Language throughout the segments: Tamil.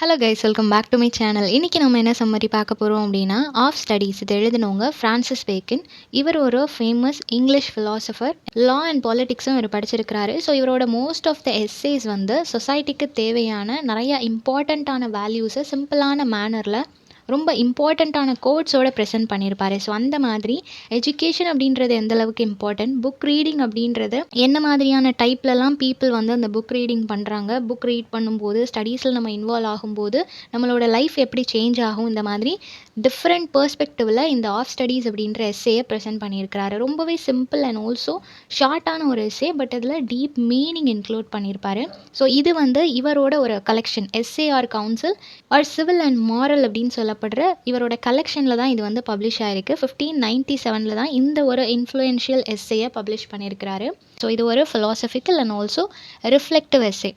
Hello guys, welcome back to my channel. இன்றைக்கி நம்ம என்ன சம்மரி பார்க்க போகிறோம் அப்படின்னா, ஆஃப் ஸ்டடீஸ். இது எழுதினவங்க ஃப்ரான்சிஸ் பேக்கன். இவர் ஒரு famous English philosopher. Law and பாலிட்டிக்ஸும் இவர் படிச்சிருக்கிறாரு. ஸோ இவரோட மோஸ்ட் ஆஃப் த எஸ்ஸேஸ் வந்து சொசைட்டிக்கு தேவையான நிறையா இம்பார்ட்டண்ட்டான வேல்யூஸை சிம்பிளான மேனரில் ரொம்ப இம்பார்ட்டண்ட்டான கோட்ஸோடு ப்ரெசென்ட் பண்ணியிருப்பார். ஸோ அந்த மாதிரி எஜுகேஷன் அப்படின்றது எந்தளவுக்கு இம்பார்ட்டன்ட், புக் ரீடிங் அப்படின்றது என்ன மாதிரியான டைப்லலாம் பீப்புள் வந்து அந்த புக் ரீடிங் பண்ணுறாங்க, புக் ரீட் பண்ணும்போது ஸ்டடீஸில் நம்ம இன்வால்வ் ஆகும்போது நம்மளோட லைஃப் எப்படி சேஞ்ச் ஆகும், இந்த மாதிரி டிஃப்ரெண்ட் பெர்ஸ்பெக்டிவில் இந்த ஆஃப் ஸ்டடீஸ் அப்படின்ற எஸ்ஸேயை ப்ரெசென்ட் பண்ணியிருக்கிறாரு. ரொம்பவே சிம்பிள் அண்ட் ஆல்சோ ஷார்ட்டான ஒரு எஸ்ஸே, பட் அதில் டீப் மீனிங் இன்க்ளூட் பண்ணியிருப்பார். ஸோ இது வந்து இவரோட ஒரு collection, SAR council R civil and moral அப்படின்னு சொல்லப்படுற இவரோட கலெக்ஷனில் தான் இது வந்து பப்ளிஷ் ஆகிருக்கு. 1597 தான் இந்த ஒரு இன்ஃப்ளூயன்ஷியல் எஸ்ஸேயை பப்ளிஷ் பண்ணியிருக்கிறாரு. ஸோ இது ஒரு philosophical and also reflective essay.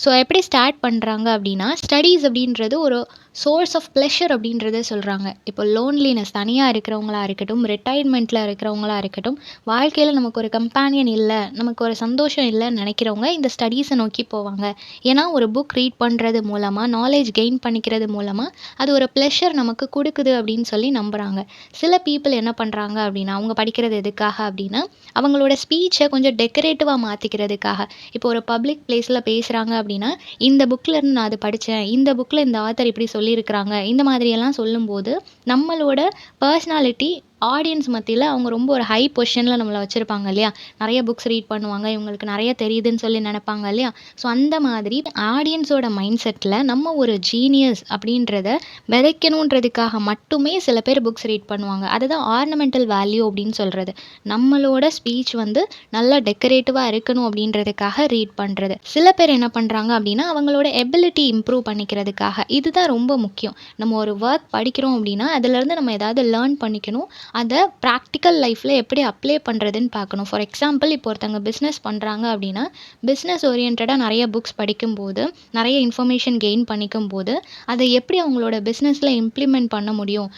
So எப்படி ஸ்டார்ட் பண்ணுறாங்க அப்படின்னா, ஸ்டடீஸ் அப்படின்றது ஒரு சோர்ஸ் ஆஃப் ப்ளஷர் அப்படின்றத சொல்கிறாங்க. இப்போ லோன்லினஸ், தனியாக இருக்கிறவங்களா இருக்கட்டும், ரிட்டைர்மெண்ட்டில் இருக்கிறவங்களா இருக்கட்டும், வாழ்க்கையில் நமக்கு ஒரு கம்பேனியன் இல்லை, நமக்கு ஒரு சந்தோஷம் இல்லைன்னு நினைக்கிறவங்க இந்த ஸ்டடீஸை நோக்கி போவாங்க. ஏன்னா ஒரு புக் ரீட் பண்ணுறது மூலமாக, நாலேஜ் கெயின் பண்ணிக்கிறது மூலமாக அது ஒரு ப்ளஷர் நமக்கு கொடுக்குது அப்படின்னு சொல்லி நம்புகிறாங்க. சில பீப்புள் என்ன பண்ணுறாங்க அப்படின்னா, அவங்க படிக்கிறது எதுக்காக அப்படின்னா, அவங்களோட ஸ்பீச்சை கொஞ்சம் டெக்கரேட்டிவாக மாற்றிக்கிறதுக்காக. இப்போ ஒரு பப்ளிக் பிளேஸில் பேசுகிறாங்க அப்படின்னா, இந்த புக்கில் இருந்து நான் அது படித்தேன், இந்த புக்கில் இந்த ஆத்தர் இப்படி சொல்லியிருக்கிறாங்க, இந்த மாதிரியெல்லாம் சொல்லும்போது நம்மளோட பர்சனாலிட்டி ஆடியன்ஸ் மத்தியில் அவங்க ரொம்ப ஒரு ஹை பொசிஷனில் நம்மளை வச்சுருப்பாங்க இல்லையா. நிறைய புக்ஸ் ரீட் பண்ணுவாங்க, இவங்களுக்கு நிறைய தெரியுதுன்னு சொல்லி நினைப்பாங்க இல்லையா. ஸோ அந்த மாதிரி ஆடியன்ஸோட மைண்ட் செட்டில் நம்ம ஒரு ஜீனியஸ் அப்படின்றத விதைக்கணுன்றதுக்காக மட்டுமே சில பேர் புக்ஸ் ரீட் பண்ணுவாங்க. அதுதான் ஆர்னமெண்டல் வேல்யூ அப்படின்னு சொல்கிறது. நம்மளோட ஸ்பீச் வந்து நல்லா டெக்கரேட்டிவாக இருக்கணும் அப்படின்றதுக்காக ரீட் பண்ணுறது. சில பேர் என்ன பண்ணுறாங்க அப்படின்னா, அவங்களோட எபிலிட்டி இம்ப்ரூவ் பண்ணிக்கிறதுக்காக. இதுதான் ரொம்ப முக்கியம். நம்ம ஒரு ஒர்க் படிக்கிறோம் அப்படின்னா அதிலேருந்து நம்ம ஏதாவது லேர்ன் பண்ணிக்கணும், அதை ப்ராக்டிக்கல் லைஃப்பில் எப்படி அப்ளை பண்ணுறதுன்னு பார்க்கணும். ஃபார் எக்ஸாம்பிள், இப்போ ஒருத்தவங்க பிஸ்னஸ் பண்ணுறாங்க அப்படின்னா, பிஸ்னஸ் ஓரியன்டாக நிறைய புக்ஸ் படிக்கும்போது, நிறைய இன்ஃபர்மேஷன் கெயின் பண்ணிக்கும்போது, அதை எப்படி அவங்களோட பிஸ்னஸில் இம்ப்ளிமெண்ட் பண்ண முடியும்,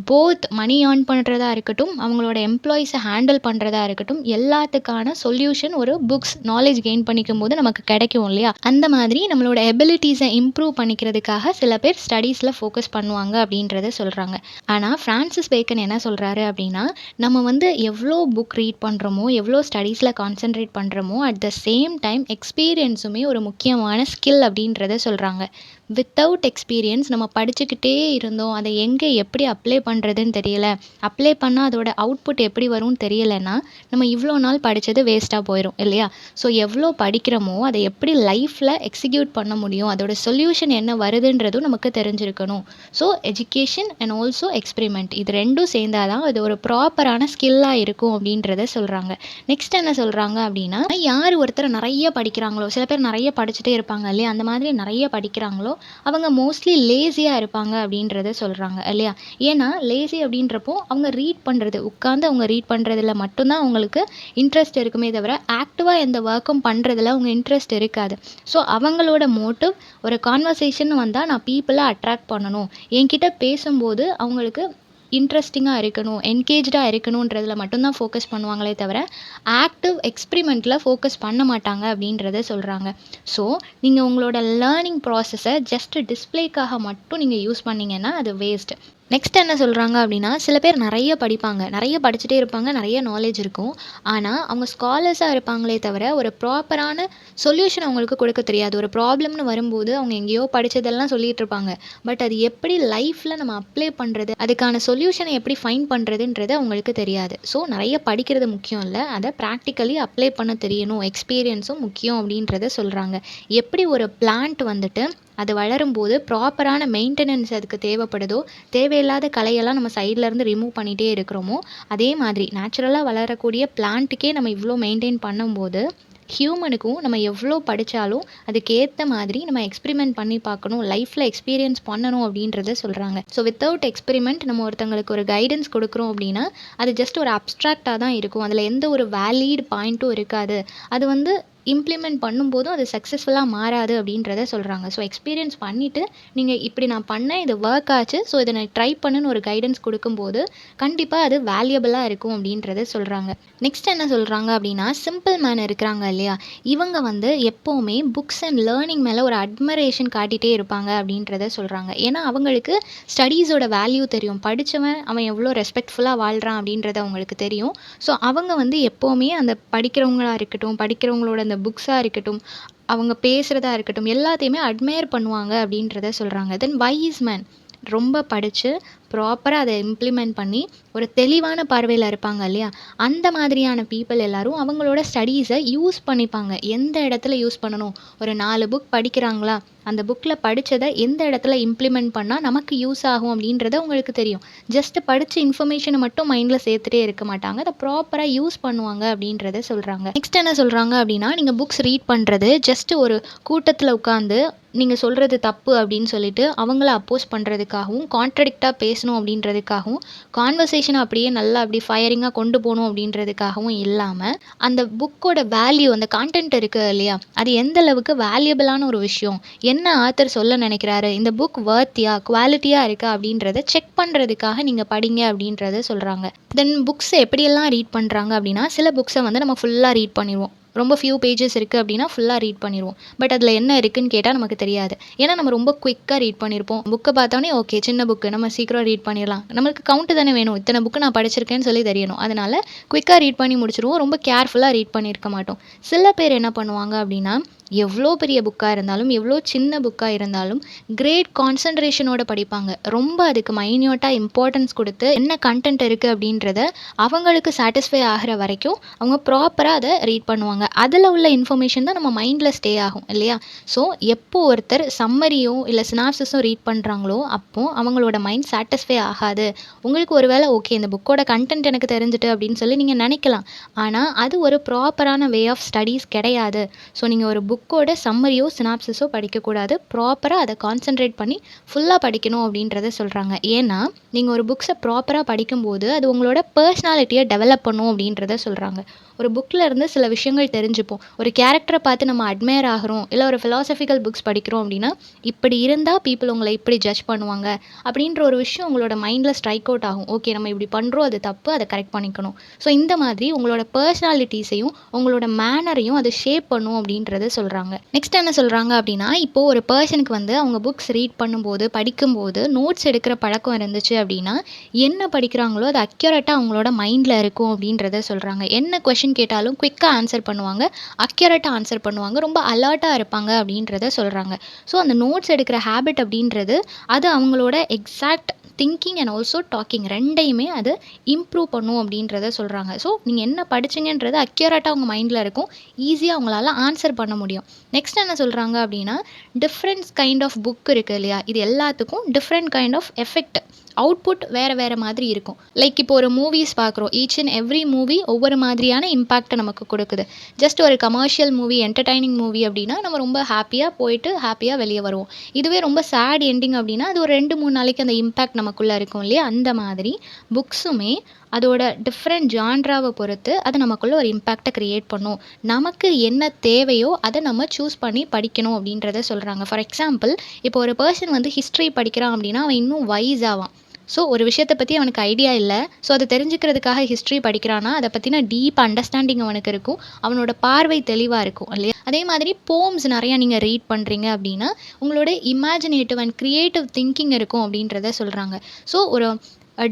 போத் மணி ஏர்ன் பண்ணுறதா இருக்கட்டும், அவங்களோட எம்ப்ளாயீஸை ஹேண்டில் பண்ணுறதா இருக்கட்டும், எல்லாத்துக்கான சொல்யூஷன் ஒரு புக்ஸ் நாலேஜ் கெயின் பண்ணிக்கும் போது நமக்கு கிடைக்கும் இல்லையா. அந்த மாதிரி நம்மளோட எபிலிட்டிஸை இம்ப்ரூவ் பண்ணிக்கிறதுக்காக சில பேர் ஸ்டடீஸில் ஃபோக்கஸ் பண்ணுவாங்க அப்படின்றத சொல்கிறாங்க. ஆனால் ஃப்ரான்சிஸ் பேக்கன் என்ன சொல்கிறாரு அப்படின்னா, நம்ம வந்து எவ்வளோ புக் ரீட் பண்ணுறோமோ, எவ்வளோ ஸ்டடீஸில் கான்சென்ட்ரேட் பண்ணுறோமோ, அட் த சேம் டைம் எக்ஸ்பீரியன்ஸுமே ஒரு முக்கியமான ஸ்கில் அப்படின்றத சொல்கிறாங்க. வித்தவுட் எக்ஸ்பீரியன்ஸ் நம்ம படிச்சுக்கிட்டே இருந்தோம், அதை எங்கே எப்படி அப்ளை பண்ணுறதுன்னு தெரியல, அப்ளை பண்ணால் அதோட அவுட்புட் எப்படி வரும்னு தெரியலைன்னா நம்ம இவ்வளோ நாள் படித்தது வேஸ்ட்டாக போயிடும் இல்லையா. ஸோ எவ்வளோ படிக்கிறோமோ அதை எப்படி லைஃப்பில் எக்ஸிக்யூட் பண்ண முடியும், அதோட சொல்யூஷன் என்ன வருதுன்றதும் நமக்கு தெரிஞ்சிருக்கணும். So education and also experiment, இது ரெண்டும் சேர்ந்தால் தான் அது ஒரு ப்ராப்பரான ஸ்கில்லாக இருக்கும் அப்படின்றத சொல்கிறாங்க. நெக்ஸ்ட் என்ன சொல்கிறாங்க அப்படின்னா, யார் ஒருத்தர் நிறைய படிக்கிறாங்களோ, சில பேர் நிறைய படிச்சுட்டே இருப்பாங்க இல்லையா, அந்த மாதிரி நிறைய படிக்கிறாங்களோ அவங்க மோஸ்ட்லி லேசியாக இருப்பாங்க அப்படின்றத சொல்கிறாங்க இல்லையா. ஏன்னா லேசி அப்படின்றப்போ அவங்க ரீட் பண்ணுறது, உட்காந்து அவங்க ரீட் பண்ணுறதுல மட்டும்தான் அவங்களுக்கு இன்ட்ரெஸ்ட் இருக்குமே தவிர ஆக்டிவாக எந்த ஒர்க்கும் பண்ணுறதுல அவங்க இன்ட்ரெஸ்ட் இருக்காது. ஸோ அவங்களோட மோட்டிவ், ஒரு கான்வர்சேஷன் வந்தால் நான் பீப்புளை அட்ராக்ட் பண்ணணும், என்கிட்ட பேசும்போது அவங்களுக்கு இன்ட்ரெஸ்டிங்காக இருக்கணும், என்கேஜாக இருக்கணுன்றதில் மட்டும்தான் ஃபோக்கஸ் பண்ணுவாங்களே தவிர ஆக்டிவ் எக்ஸ்பிரிமெண்ட்டில் ஃபோக்கஸ் பண்ண மாட்டாங்க அப்படின்றத சொல்கிறாங்க. ஸோ நீங்கள் உங்களோட லேர்னிங் ப்ராசஸை ஜஸ்ட் டிஸ்பிளேக்காக மட்டும் நீங்கள் யூஸ் பண்ணிங்கன்னா அது வேஸ்ட். நெக்ஸ்ட் என்ன சொல்கிறாங்க அப்படின்னா, சில பேர் நிறைய படிப்பாங்க, நிறைய படிச்சுட்டே இருப்பாங்க, நிறைய நாலேஜ் இருக்கும், ஆனால் அவங்க ஸ்காலர்ஸாக இருப்பாங்களே தவிர ஒரு ப்ராப்பரான சொல்யூஷன் அவங்களுக்கு கொடுக்க தெரியாது. ஒரு ப்ராப்ளம்னு வரும்போது அவங்க எங்கேயோ படித்ததெல்லாம் சொல்லிகிட்டு இருப்பாங்க, பட் அது எப்படி லைஃப்பில் நம்ம அப்ளை பண்ணுறது, அதுக்கான சொல்யூஷனை எப்படி ஃபைண்ட் பண்ணுறதுன்றது அவங்களுக்கு தெரியாது. ஸோ நிறைய படிக்கிறது முக்கியம் இல்லை, அதை ப்ராக்டிக்கலி அப்ளை பண்ண தெரியணும், எக்ஸ்பீரியன்ஸும் முக்கியம் அப்படின்றத சொல்கிறாங்க. எப்படி ஒரு பிளான்ட் வந்துட்டு அது வளரும்போது ப்ராப்பரான மெயின்டெனன்ஸ் அதுக்கு தேவைப்படுதோ, தேவையில்லாத களையெல்லாம் நம்ம சைட்லேருந்து ரிமூவ் பண்ணிகிட்டே இருக்கிறோமோ, அதே மாதிரி நேச்சுரலாக வளரக்கூடிய பிளான்ட்டுக்கே நம்ம இவ்வளோ மெயின்டைன் பண்ணும்போது ஹியூமனுக்கும் நம்ம எவ்வளோ படித்தாலும் அதுக்கேற்ற மாதிரி நம்ம எக்ஸ்பெரிமெண்ட் பண்ணி பார்க்கணும், லைஃப்பில் எக்ஸ்பீரியன்ஸ் பண்ணணும் அப்படின்றத சொல்கிறாங்க. ஸோ வித்தவுட் எக்ஸ்பெரிமெண்ட் நம்ம ஒருத்தங்களுக்கு ஒரு கைடன்ஸ் கொடுக்குறோம் அப்படின்னா அது ஜஸ்ட் ஒரு அப்ட்ராக்டாக தான் இருக்கும், அதில் எந்த ஒரு வேலிட் பாயிண்ட்டும் இருக்காது. அது வந்து இம்ப்ளிமெண்ட் பண்ணும்போதும் அது சக்ஸஸ்ஃபுல்லா மாறாது அப்படின்றத சொல்றாங்க. ஸோ எக்ஸ்பீரியன்ஸ் பண்ணிட்டு, நீங்க இப்படி நான் பண்ணேன், இது ஒர்க் ஆச்சு. ஸோ இத நான் ட்ரை பண்ணுன்னு ஒரு கைடன்ஸ் குடுக்கும்போது, கண்டிப்பா அது வேல்யூபிளா இருக்கும் அப்படின்றத சொல்றாங்க. நெக்ஸ்ட் என்ன சொல்றாங்க அப்படின்னா, சிம்பிள் மேன் இருக்கிறாங்க இல்லையா? இவங்க வந்து எப்பவுமே புக்ஸ் அண்ட் லேர்னிங் மேல ஒரு அட்மரேஷன் காட்டிட்டே இருப்பாங்க அப்படின்றத சொல்றாங்க. ஏன்னா அவங்களுக்கு ஸ்டடீஸோட வேல்யூ தெரியும். படிச்சவன் அவன் எவ்வளோ ரெஸ்பெக்ட்ஃபுல்லா வாழ்றான் அப்படின்றது அவங்களுக்கு தெரியும். ஸோ அவங்க வந்து எப்பவுமே அந்த படிக்கிறவங்களா இருக்கட்டும், படிக்கிறவங்களோட அந்த புக்ஸா இருக்கட்டும், அவங்க பேசுறதா இருக்கட்டும், எல்லாத்தையுமே அட்மையர் பண்ணுவாங்க அப்படின்றத சொல்றாங்க. தென் வைஸ் மேன் ரொம்ப படிச்சு, ப்ராப்பரா அத இம்ப்ளிமெண்ட் பண்ணி, ஒரு தெளிவான பார்வையில இருப்பாங்க இல்லையா? அந்த மாதிரியான பீப்பிள் எல்லாரும் அவங்களோட ஸ்டடீஸ யூஸ் பண்ணிப்பாங்க. எந்த இடத்துல யூஸ் பண்ணணும்? ஒரு 4 புக் படிக்கிறாங்களா? அந்த புக்ல படிச்சத எந்த இடத்துல இம்ப்ளிமெண்ட் பண்ணா நமக்கு யூஸ் ஆகும் அப்படின்றது அவங்களுக்கு தெரியும். ஜஸ்ட் படிச்ச இன்ஃபர்மேஷன மட்டும் மைண்ட்ல சேர்த்துட்டே இருக்க மாட்டாங்க. அத ப்ராப்பரா யூஸ் பண்ணுவாங்க அப்படின்றத சொல்றாங்க. நெக்ஸ்ட் என்ன சொல்றாங்க அப்படின்னா, நீங்க புக்ஸ் ரீட் பண்றது ஜஸ்ட் ஒரு கூட்டத்துல உட்கார்ந்து நீங்க சொல்றது தப்பு அப்படின்னு சொல்லிட்டு அவங்கள அப்போஸ் பண்றதுக்காகவும், கான்ட்ரடிக்ட்டா பேசணும் அப்படின்றதுக்காகவும், கான்வர்சேஷன அப்படியே நல்லா அப்படி ஃபயரிங்கா கொண்டு போணும் அப்படின்றதுக்காகவும் இல்லாம, அந்த புக்கோட வேல்யூ அந்த கன்டென்ட் இருக்கு இல்லையா? அது எந்த அளவுக்கு வேல்யூபிளான ஒரு விஷயம். என்ன ஆத்தர் சொல்ல நினைக்கிறாரு? இந்த புக் வொர்த்தியா? குவாலிட்டியா இருக்கா? அப்படின்றத செக் பண்றதுக்காக நீங்க படிங்க அப்படின்றத சொல்றாங்க. தென் புக்ஸ் எப்படியெல்லாம் ரீட் பண்றாங்க அப்படின்னா, சில புக்ஸ வந்து நம்ம ஃபுல்லா ரீட் பண்ணிருவோம். ரொம்ப ஃபியூ பேஜஸ் இருக்கு அப்படின்னா, ஃபுல்லா ரீட் பண்ணிருவோம். பட் அதில என்ன இருக்குன்னு கேட்டா நமக்கு தெரியாது. ஏன்னா நம்ம ரொம்ப குயிக்கா ரீட் பண்ணியிருப்போம். புக்க பார்த்தோனே ஓகே சின்ன புக்கு நம்ம சீக்கிரம் ரீட் பண்ணிடலாம். நம்மளுக்கு கவுண்ட் தானே வேணும். இத்தன புக்கு நான் படிச்சிருக்கேன்னு சொல்லி தெரியணும். அதனால குயிக்கா ரீட் பண்ணி முடிச்சுருவோம். ரொம்ப கேர்ஃபுல்லா ரீட் பண்ணியிருக்க மாட்டோம். சில பேர் என்ன பண்ணுவாங்க அப்படின்னா, எவ்வளோ பெரிய புக்கா இருந்தாலும், எவ்வளோ சின்ன புக்கா இருந்தாலும், கிரேட் கான்சன்ட்ரேஷனோட படிப்பாங்க. ரொம்ப அதுக்கு மைன்யூட்டா இம்பார்ட்டன்ஸ் குடுத்து, என்ன கன்டென்ட் இருக்கு அப்படின்றத அவங்களுக்கு சாட்டிஸ்ஃபை ஆகுற வரைக்கும் அவங்க ப்ராப்பரா அத ரீட் பண்ணுவாங்க. அதில உள்ள இன்ஃபர்மேஷன் தான் நம்ம மைண்ட்ல ஸ்டே ஆகும் இல்லையா? ஸோ எப்போ ஒருத்தர் சம்மரியோ இல்ல சினாப்சிஸோ ரீட் பண்றாங்களோ, அப்போ அவங்களோட மைண்ட் சாட்டிஸ்ஃபை ஆகாது. உங்களுக்கு ஒரு வேள ஓகே இந்த புக்கோட கன்டென்ட் எனக்கு தெரிஞ்சுட்டு அப்படின்னு சொல்லி நீங்க நெனைக்கலாம். ஆனா அது ஒரு ப்ராப்பரான வே ஆஃப் ஸ்டடீஸ் கிடையாது. ஸோ நீங்க ஒரு புக்கோட சம்மரியோ, சினாப்சிஸோ படிக்கக்கூடாது. ப்ராப்பரா அத கான்சன்ட்ரேட் பண்ணி ஃபுல்லா படிக்கணும் அப்படின்றத சொல்றாங்க. ஏன்னா, நீங்க ஒரு புக்ஸ ப்ராப்பரா படிக்கும்போது, அது உங்களோட பெர்சனாலிட்டிய டெவலப் பண்ணும் அப்படின்றத சொல்றாங்க. ஒரு புக்ல இருந்து சில விஷயங்கள் தெரிஞ்சுப்போம். ஒரு கேரக்டர பார்த்து நம்ம அட்மையர் ஆகுறோம். இல்ல ஒரு பிலாசபிக்கல் புக்ஸ் படிக்கிறோம் அப்படின்னா, இப்படி இருந்தா பீப்பிள் உங்கள இப்படி ஜட்ஜ் பண்ணுவாங்க. அப்படின்ற ஒரு விஷயம் உங்களோட மைண்ட்ல ஸ்ட்ரைக் அவுட் ஆகும். ஓகே நம்ம இப்படி பண்றோம். அது தப்பு. அத கரெக்ட் பண்ணிக்கணும். ஸோ இந்த மாதிரி உங்களோட பெர்சனாலிட்டீஸையும், உங்களோட மேனரையும் அது ஷேப் பண்ணும் அப்படின்றத சொல்றாங்க. நெக்ஸ்ட் என்ன சொல்றாங்க அப்படின்னா, இப்போ ஒரு பெர்சனுக்கு வந்து அவங்க புக்ஸ் ரீட் பண்ணும்போது, படிக்கும்போது நோட்ஸ் எடுக்கிற பழக்கம் இருந்துச்சு அப்படின்னா, என்ன படிக்கிறாங்களோ அது அக்யூரேட்டா அவங்களோட மைண்ட்ல இருக்கும் அப்படின்றத சொல்றாங்க. என்ன கொஸ்டின் கேட்டாலும் குயிக்கா ஆன்சர் பண்ணுவாங்க. அக்யூரேட்டா ஆன்சர் பண்ணுவாங்க. ரொம்ப அலர்ட்டா இருப்பாங்க அப்படின்றத சொல்றாங்க. ஸோ அந்த நோட்ஸ் எடுக்கிற ஹேபிட் அப்படின்றது, அது அவங்களோட exact thinking and also talking 2யுமே அது இம்ப்ரூவ் பண்ணும் அப்படின்றத சொல்றாங்க. ஸோ நீங்க என்ன படிச்சீங்கன்றது அக்யூரேட்டா உங்க மைண்ட்ல இருக்கும். ஈஸியா உங்களால ஆன்சர் பண்ண முடியும். நெக்ஸ்ட் என்ன சொல்றாங்க அப்படின்னா, டிஃபரண்ட் கைண்ட் ஆஃப் புக் இருக்கு இல்லையா? இது எல்லாத்துக்கும் different kind of effect output வேற வேற மாதிரி இருக்கும். லைக் இப்போ ஒரு மூவிஸ் பார்க்குறோம். ஈச் அண்ட் எவ்ரி மூவி ஒவ்வொரு மாதிரியான இம்பேக்ட்ட நமக்கு கொடுக்குது. ஜஸ்ட் ஒரு கமர்ஷியல் மூவி, என்டர்டெய்னிங் மூவி அப்படின்னா, நம்ம ரொம்ப ஹேப்பியா போயிட்டு ஹேப்பியா வெளிய வருவோம். இதுவே ரொம்ப சேட் எண்டிங் அப்படின்னா, அது ஒரு 2, 3 நாளைக்கு அந்த இம்பேக்ட் நமக்குள்ள இருக்கும் இல்லையா? அந்த மாதிரி புக்ஸுமே அதோட டிஃப்ரெண்ட் ஜான்ராவ பொறுத்து அது நமக்குள்ள ஒரு இம்பேக்ட்ட கிரியேட் பண்ணும். நமக்கு என்ன தேவையோ அத நம்ம சூஸ் பண்ணி படிக்கணும் அப்படின்றத சொல்றாங்க. ஃபார் எக்ஸாம்பிள் இப்போ ஒரு பெர்சன் வந்து ஹிஸ்ட்ரி படிக்கிறான் அப்படின்னா, அவன் இன்னும் வைஸ் ஆவான். ஸோ ஒரு விஷயத்த பத்தி அவனுக்கு ஐடியா இல்ல. ஸோ அத தெரிஞ்சுக்கிறதுக்காக ஹிஸ்ட்ரி படிக்கிறான்னா, அத பத்தின டீப் அண்டர்ஸ்டாண்டிங் அவனுக்கு இருக்கும். அவனோட பார்வை தெளிவா இருக்கும் இல்லையா? அதே மாதிரி போம்ஸ் நெறையா நீங்க ரீட் பண்றீங்க அப்படின்னா, உங்களோட இமேஜினேட்டிவ் அண்ட் கிரியேட்டிவ் திங்கிங் இருக்கும் அப்படின்றத சொல்றாங்க. ஸோ ஒரு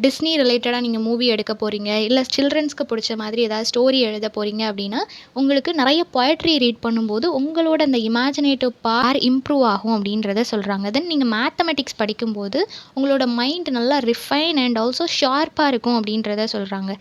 டிஸ்னி ரிலேட்டடா நீங்க மூவி எடுக்க போறீங்க, இல்ல சில்ட்ரன்ஸ்க்கு புடிச்ச மாதிரி ஏதாவது ஸ்டோரி எழுத போறீங்க அப்படின்னா, உங்களுக்கு நெறைய பொயட்ரி ரீட் பண்ணும்போது, உங்களோட அந்த இமேஜினேட்டிவ் பவர் இம்ப்ரூவ் ஆகும் அப்படின்றத சொல்றாங்க. தென் நீங்க மேத்தமெட்டிக்ஸ் படிக்கும்போது, உங்களோட மைண்ட் நல்லா ரிஃபைன் அண்ட் ஆல்சோ ஷார்ப்பா இருக்கும் அப்படின்றத சொல்றாங்க.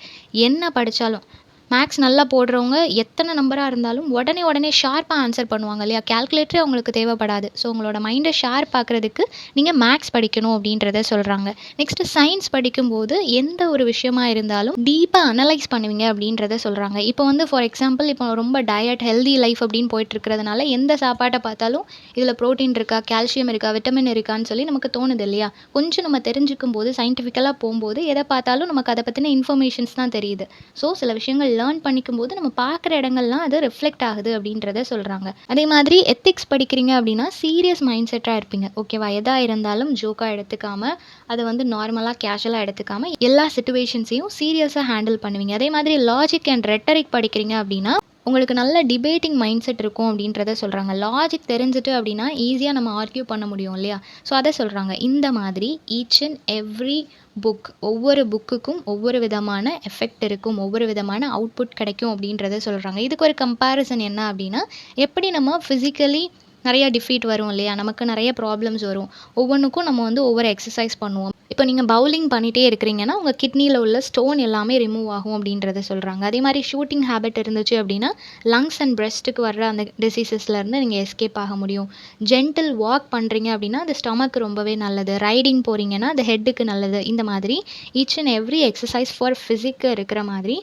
என்ன படிச்சாலும் மேத்ஸ் நல்லா போடுறவங்க எத்தன நம்பரா இருந்தாலும் உடனே ஷார்ப்பா ஆன்சர் பண்ணுவாங்க இல்லையா? கால்குலேட்டரே அவங்களுக்கு தேவைப்படாது. ஸோ உங்களோட மைண்ட ஷார்ப் ஆக்குறதுக்கு நீங்க மேத்ஸ் படிக்கணும் அப்படின்றத சொல்றாங்க. நெக்ஸ்ட் சயின்ஸ் படிக்கும்போது எந்த ஒரு விஷயமா இருந்தாலும் டீப்பா அனலைஸ் பண்ணுவீங்க அப்படின்றத சொல்றாங்க. இப்போ வந்து ஃபார் எக்ஸாம்பிள் இப்போ ரொம்ப டயட், ஹெல்தி லைஃப் அப்படின்னு போயிட்டு இருக்கிறதுனால எந்த சாப்பாட்ட பார்த்தாலும் இதில புரோட்டீன் இருக்கா, கால்சியம் இருக்கா, விட்டமின் இருக்கான்னு சொல்லி நமக்கு தோணுது இல்லையா? கொஞ்சம் நம்ம தெரிஞ்சுக்கும்போது சயின்டிஃபிக்கலா போம்போது எத பார்த்தாலும் நமக்கு அத பத்தின இன்ஃபர்மேஷன்ஸ் தான் தெரியுது. ஸோ சில விஷயங்கள் லேர்ன் பண்ணிக்கும்போது நம்ம பார்க்குற இடங்கள்லாம் அது ரிஃப்ளெக்ட் ஆகுது அப்படின்றத சொல்கிறாங்க. அதே மாதிரி எத்திக்ஸ் படிக்கிறீங்க அப்படின்னா சீரியஸ் மைண்ட் செட்டாக இருப்பீங்க. ஓகேவா? எதா இருந்தாலும் ஜோக்காக எடுத்துக்காம அதை வந்து நார்மலாக கேஷுவலாக எடுத்துக்காம எல்லா சிச்சுவேஷன்ஸையும் சீரியஸாக ஹேண்டில் பண்ணுவீங்க. அதே மாதிரி லாஜிக் அண்ட் ரெட்டரிக் படிக்கிறீங்க அப்படின்னா உங்களுக்கு நல்ல டிபேட்டிங் மைண்ட் செட் இருக்கும் அப்படின்றத சொல்கிறாங்க. லாஜிக் தெரிஞ்சுட்டு அப்படின்னா ஈஸியாக நம்ம ஆர்கியூ பண்ண முடியும் இல்லையா? ஸோ அதை சொல்கிறாங்க. இந்த மாதிரி ஈச் அண்ட் எவ்ரி புக், ஒவ்வொரு புக்குக்கும் ஒவ்வொரு விதமான எஃபெக்ட் இருக்கும், ஒவ்வொரு விதமான அவுட்புட் கிடைக்கும் அப்படின்றத சொல்கிறாங்க. இதுக்கு ஒரு கம்பேரிசன் என்ன அப்படின்னா, எப்படி நம்ம ஃபிசிக்கலி நிறைய டிஃபீட் வரும் இல்லையா? நமக்கு நிறைய ப்ராப்ளம்ஸ் வரும். ஒவ்வொன்றுக்கும் நம்ம வந்து ஒவ்வொரு எக்ஸசைஸ் பண்ணுவோம். இப்போ நீங்கள் பவுலிங் பண்ணிகிட்டே இருக்கிறீங்கன்னா உங்கள் கிட்னியில் உள்ள ஸ்டோன் எல்லாமே ரிமூவ் ஆகும் அப்படின்றத சொல்கிறாங்க. அதே மாதிரி ஷூட்டிங் ஹேபிட் இருந்துச்சு அப்படின்னா லங்ஸ் அண்ட் பிரெஸ்ட்டுக்கு வர்ற அந்த டிசீசஸ்லேருந்து நீங்கள் எஸ்கேப் ஆக முடியும். ஜென்டில் வாக் பண்ணுறீங்க அப்படின்னா அது ஸ்டொமக்கு ரொம்பவே நல்லது. ரைடிங் போகிறீங்கன்னா அது ஹெட்டுக்கு நல்லது. இந்த மாதிரி each and every exercise for ஃபிசிக்கு இருக்கிற மாதிரி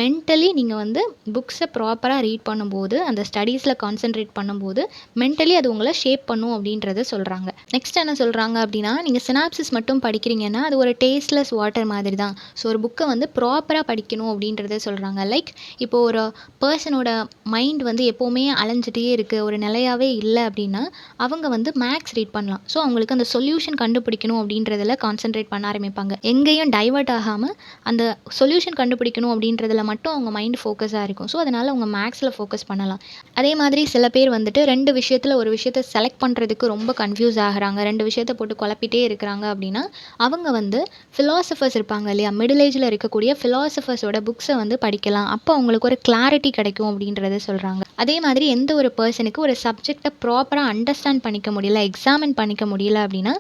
மென்டலி நீங்கள் வந்து புக்ஸை ப்ராப்பராக ரீட் பண்ணும்போது, அந்த ஸ்டடீஸில் கான்சென்ட்ரேட் பண்ணும்போது மென்டலி அது உங்களை ஷேப் பண்ணும் அப்படின்றத சொல்கிறாங்க. நெக்ஸ்ட் என்ன சொல்கிறாங்க அப்படின்னா, நீங்கள் சினாப்சிஸ் மட்டும் படிக்கிறீங்கன்னா அது ஒரு டேஸ்ட்லெஸ் வாட்டர் மாதிரி தான். ஸோ ஒரு புக்கை வந்து ப்ராப்பராக படிக்கணும் அப்படின்றத சொல்கிறாங்க. லைக் இப்போது ஒரு பர்சனோட மைண்ட் வந்து எப்போவுமே அலைஞ்சிட்டே இருக்குது, ஒரு நிலையாகவே இல்லை அப்படின்னா அவங்க வந்து மேக்ஸ் ரீட் பண்ணலாம். ஸோ அவங்களுக்கு அந்த சொல்யூஷன் கண்டுபிடிக்கணும் அப்படின்றதில் கான்சென்ட்ரேட் பண்ண ஆரம்பிப்பாங்க. எங்கேயும் டைவர்ட் ஆகாமல் அந்த சொல்யூஷன் கண்டுபிடிக்கணும் அப்படின்றதுல மட்டும் அவங்க மைண்ட் ஃபோக்கஸாக இருக்கும். ஸோ அதனால் அவங்க மேக்ஸில் ஃபோக்கஸ் பண்ணலாம். அதே மாதிரி சில பேர் வந்துட்டு 2 விஷயத்தில் ஒரு விஷயத்தை செலக்ட் பண்ணுறதுக்கு ரொம்ப கன்ஃபியூஸ் ஆகுறாங்க, 2 விஷயத்தை போட்டு குழப்பிட்டே இருக்கிறாங்க அப்படின்னா அவங்க வந்து ஃபிலாசபர்ஸ் இருப்பாங்க இல்லையா? மிடில் ஏஜில் இருக்கக்கூடிய ஃபிலாசபர்ஸோட புக்ஸை வந்து படிக்கலாம். அப்போ அவங்களுக்கு ஒரு கிளாரிட்டி கிடைக்கும் அப்படின்றத சொல்கிறாங்க. அதே மாதிரி எந்த ஒரு பர்சனுக்கு ஒரு சப்ஜெக்டை ப்ராப்பராக அண்டர்ஸ்டாண்ட் பண்ணிக்க முடியல, எக்ஸாமின் பண்ணிக்க முடியல அப்படின்னா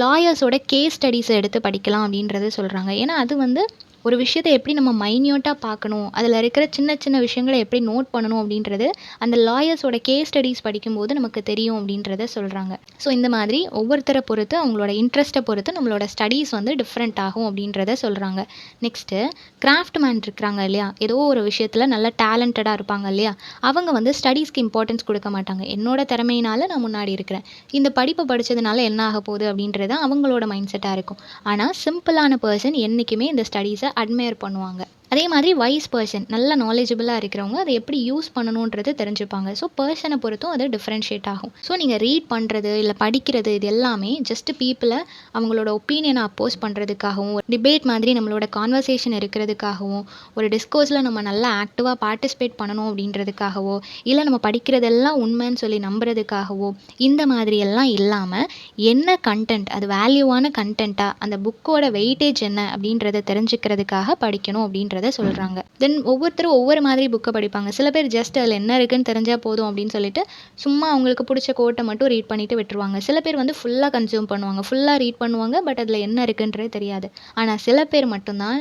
லாயர்ஸோட கேஸ் ஸ்டடீஸை எடுத்து படிக்கலாம் அப்படின்றத சொல்கிறாங்க. ஏன்னா அது வந்து ஒரு விஷயத்தை எப்படி நம்ம மைன்யூட்டாக பார்க்கணும், அதில் இருக்கிற சின்ன சின்ன விஷயங்களை எப்படி நோட் பண்ணணும் அப்படின்றது அந்த லாயர்ஸோட கேஸ் ஸ்டடீஸ் படிக்கும்போது நமக்கு தெரியும் அப்படின்றத சொல்கிறாங்க. ஸோ இந்த மாதிரி ஒவ்வொருத்தரை பொறுத்து அவங்களோட இன்ட்ரெஸ்ட்டை பொறுத்து நம்மளோட ஸ்டடீஸ் வந்து டிஃப்ரெண்ட் ஆகும் அப்படின்றத சொல்கிறாங்க. நெக்ஸ்ட்டு கிராஃப்ட் மேன் இருக்கிறாங்க இல்லையா? ஏதோ ஒரு விஷயத்தில் நல்ல டேலண்டடாக இருப்பாங்க இல்லையா? அவங்க வந்து ஸ்டடீஸ்க்கு இம்பார்ட்டன்ஸ் கொடுக்க மாட்டாங்க. என்னோட திறமையினால நான் முன்னாடி இருக்கிறேன், இந்த படிப்பை படித்ததுனால என்ன ஆக போகுது அப்படின்றது அவங்களோட மைண்ட் செட்டாக இருக்கும். ஆனால் சிம்பிளான பர்சன் என்றைக்குமே இந்த ஸ்டடீஸை அட்மையர் பண்ணுவாங்க. அதே மாதிரி வைஸ் பர்சன், நல்ல நாலேஜபிளாக இருக்கிறவங்க அதை எப்படி யூஸ் பண்ணணுன்றது தெரிஞ்சுப்பாங்க. ஸோ பர்சனை பொறுத்தும் அது டிஃப்ரென்ஷியேட் ஆகும். ஸோ நீங்கள் ரீட் பண்ணுறது இல்லை படிக்கிறது இது எல்லாமே ஜஸ்ட் பீப்புளை அவங்களோட ஒப்பீனியனை அப்போஸ் பண்ணுறதுக்காகவும், டிபேட் மாதிரி நம்மளோட கான்வர்சேஷன் இருக்கிறதுக்காகவும், ஒரு டிஸ்கோர்ஸில் நம்ம நல்லா ஆக்டிவாக பார்ட்டிசிபேட் பண்ணணும் அப்படின்றதுக்காகவோ, இல்லை நம்ம படிக்கிறதெல்லாம் உண்மைன்னு சொல்லி நம்புறதுக்காகவோ இந்த மாதிரி எல்லாம் இல்லாமல் என்ன கண்டென்ட், அது வேல்யூவான கண்டென்ட்டாக, அந்த புக்கோட வெயிட்டேஜ் என்ன அப்படின்றத தெரிஞ்சுக்கிறதுக்காக படிக்கணும் அப்படின்றத சொல்கிறாங்க. தென் ஒவ்வொருத்தரும் ஒவ்வொரு மாதிரி புக்கை படிப்பாங்க. சில பேர் ஜஸ்ட் அதில் என்ன இருக்குன்னு தெரிஞ்சால் போதும் அப்படின்னு சொல்லிட்டு சும்மா அவங்களுக்கு பிடிச்ச கோட்டை மட்டும் ரீட் பண்ணிட்டு விட்டுருவாங்க. சில பேர் வந்து ஃபுல்லாக கன்சியூம் பண்ணுவாங்க, ஃபுல்லாக ரீட் பண்ணுவாங்க, பட் அதில் என்ன இருக்குன்றது தெரியாது. ஆனால் சில பேர் மட்டும்தான்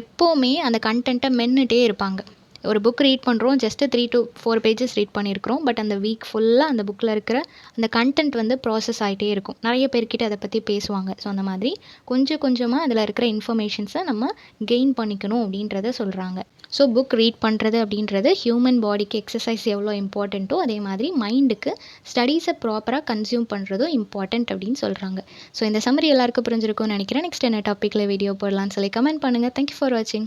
எப்போவுமே அந்த கண்டென்ட்டை மென்னுட்டே இருப்பாங்க. ஒரு புக் ரீட் பண்ணுறோம், ஜஸ்ட்டு 3 to 4 பேஜஸ் ரீட் பண்ணியிருக்கிறோம், பட் அந்த வீக் ஃபுல்லாக அந்த புக்கில் இருக்கிற அந்த கண்டென்ட் வந்து ப்ராசஸ் ஆகிட்டே இருக்கும். நிறைய பேர்கிட்ட அதை பற்றி பேசுவாங்க. ஸோ அந்த மாதிரி கொஞ்சம் கொஞ்சமாக அதில் இருக்கிற இன்ஃபர்மேஷன்ஸை நம்ம கெயின் பண்ணிக்கணும் அப்படின்றத சொல்கிறாங்க. ஸோ புக் ரீட் பண்ணுறது அப்படின்றது ஹியூமன் பாடிக்கு எக்ஸசைஸ் எவ்வளோ இம்பார்ட்டண்ட்டோ அதே மாதிரி மைண்டுக்கு ஸ்டடீஸை ப்ராப்பராக கன்சியூம் பண்ணுறதும் இம்பார்ட்டண்ட் அப்படின்னு சொல்கிறாங்க. ஸோ இந்த சம்மரி எல்லாருக்கும் புரிஞ்சிருக்கும்னு நினைக்கிறேன். நெக்ஸ்ட் என்ன டாப்பிக்கில் வீடியோ போடலான்னு சொல்லி கமெண்ட் பண்ணுங்கள். தேங்க்யூ ஃபார் வாட்சிங்.